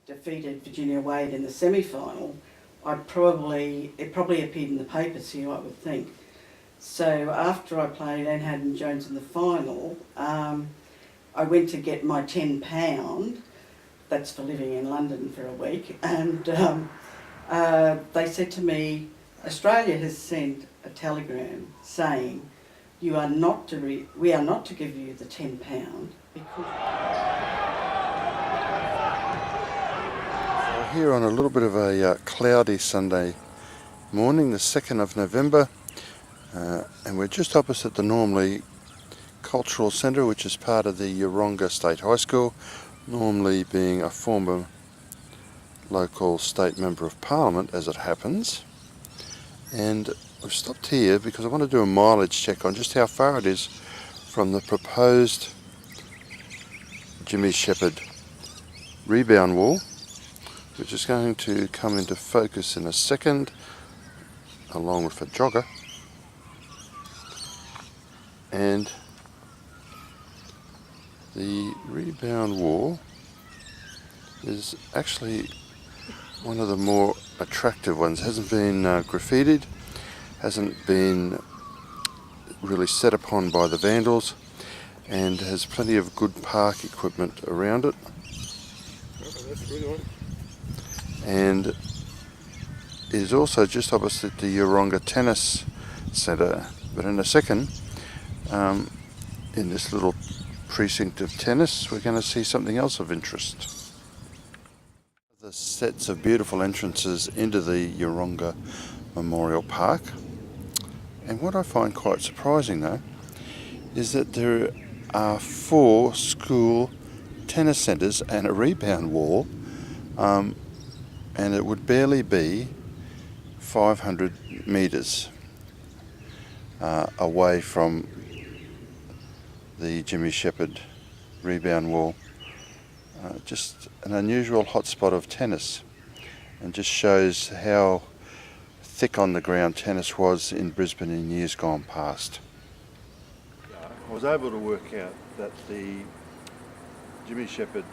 defeated Virginia Wade in the semi-final, it probably appeared in the papers here, I would think. So after I played Anne Haddon-Jones in the final, I went to get my £10. That's for living in London for a week, and they said to me, Australia has sent a telegram saying we are not to give you the £10 because... Here on a little bit of a cloudy Sunday morning, the 2nd of November, and we're just opposite the Normally Cultural Centre, which is part of the Yeronga State High School, Normally being a former local state member of Parliament, as it happens. And we've stopped here because I want to do a mileage check on just how far it is from the proposed Jimmy Shepherd rebound wall, which is going to come into focus in a second, along with a jogger. And the rebound wall is actually one of the more attractive ones. It hasn't been graffitied, hasn't been really set upon by the vandals, and has plenty of good park equipment around it. And is also just opposite the Yeronga Tennis Centre. But in a second, in this little precinct of tennis, we're going to see something else of interest. The sets of beautiful entrances into the Yeronga Memorial Park. And what I find quite surprising though, is that there are 4 school tennis centres and a rebound wall, and it would barely be 500 metres away from the Jimmy Shepherd rebound wall. Just an unusual hotspot of tennis, and just shows how thick on the ground tennis was in Brisbane in years gone past. I was able to work out that the Jimmy Shepherd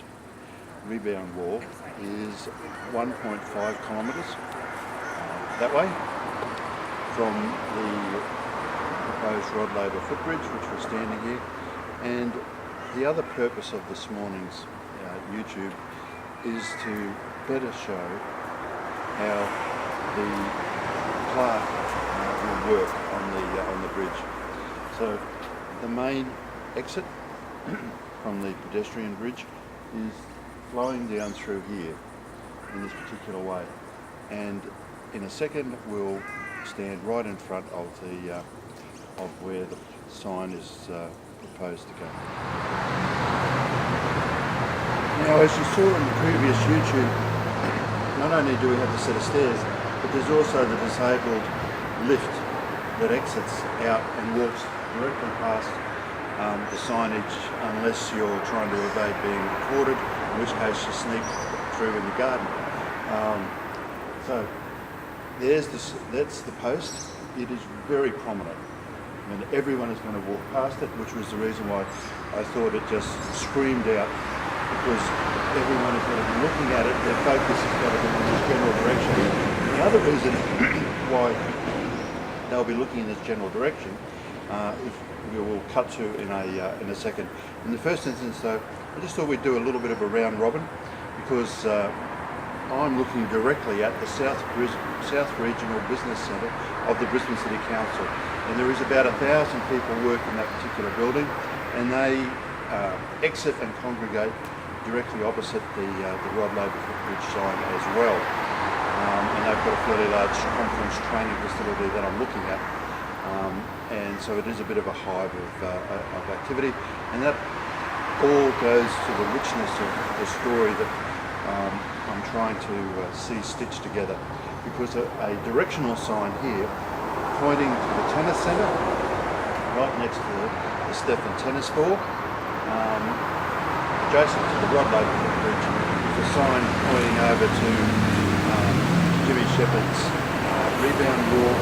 rebound wall is 1.5 kilometres that way from the proposed Laver Footbridge, which we're standing here. And the other purpose of this morning's YouTube is to better show how the plaque will work on the bridge. So the main exit from the pedestrian bridge is flowing down through here in this particular way, and in a second we'll stand right in front of the of where the sign is proposed to go. Now, as you saw in the previous YouTube, not only do we have the set of stairs, but there's also the disabled lift that exits out and walks directly past the signage, unless you're trying to evade being recorded, in which case you sneak through in the garden. So that's the post. It is very prominent. I mean, everyone is going to walk past it, which was the reason why I thought it just screamed out, because everyone is going to be looking at it. Their focus is going to be in this general direction. And the other reason why they'll be looking in this general direction, if we will cut to in a second. In the first instance, though, I just thought we'd do a little bit of a round robin, because I'm looking directly at the South Regional Business Centre of the Brisbane City Council, and there is about 1,000 people work in that particular building, and they exit and congregate directly opposite the Laver Footbridge sign as well. And they've got a fairly large conference training facility that I'm looking at. And so it is a bit of a hive of activity, and that all goes to the richness of the story that I'm trying to see stitched together, because a directional sign here pointing to the tennis centre right next to the Stephen Tennis Ball, adjacent to the Laver Footbridge, with a sign pointing over to Jimmy Shepherd's rebound wall,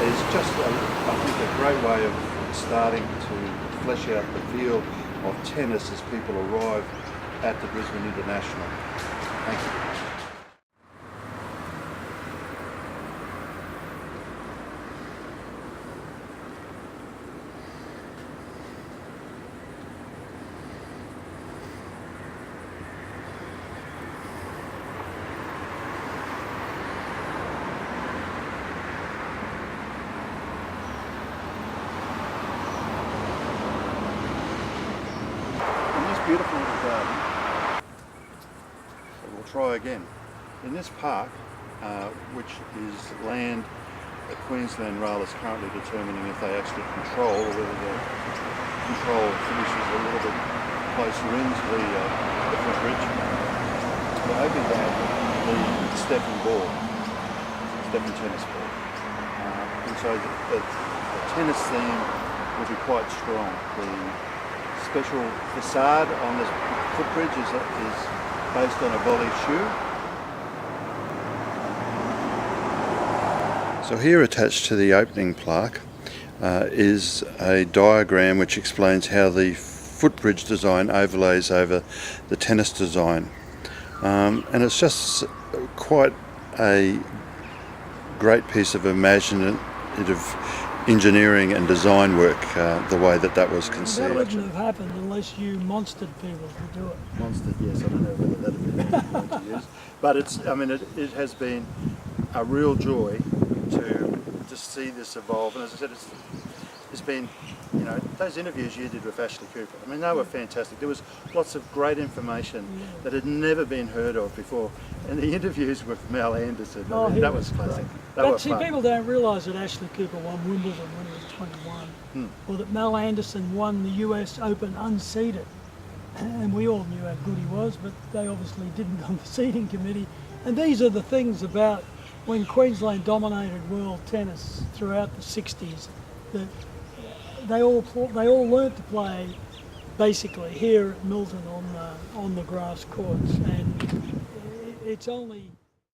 is just, I think, a great way of starting to flesh out the feel of tennis as people arrive at the Brisbane International. Thank you. Beautiful little garden. So we'll try again. In this park, which is land that Queensland Rail is currently determining if they actually control, or whether the control finishes a little bit closer into the footbridge. We're hoping to have the Stephen tennis ball. And so the tennis theme will be quite strong. The special facade on this footbridge is based on a volley shoe. So here attached to the opening plaque is a diagram which explains how the footbridge design overlays over the tennis design. And it's just quite a great piece of imaginative engineering and design work, the way that was conceived. That wouldn't have happened unless you monstered people to do it. Monstered, yes. I don't know whether that would be the word to use, but it has been a real joy to see this evolve. And as I said, it's been, those interviews you did with Ashley Cooper. I mean, they were fantastic. There was lots of great information that had never been heard of before. And the interviews with Mel Anderson, that was classic. But see, people don't realise that Ashley Cooper won Wimbledon when he was 21, or that Mel Anderson won the US Open unseeded. And we all knew how good he was, but they obviously didn't on the seeding committee. And these are the things about when Queensland dominated world tennis throughout the 60s, that they all learnt to play basically here at Milton on the grass courts, and it's only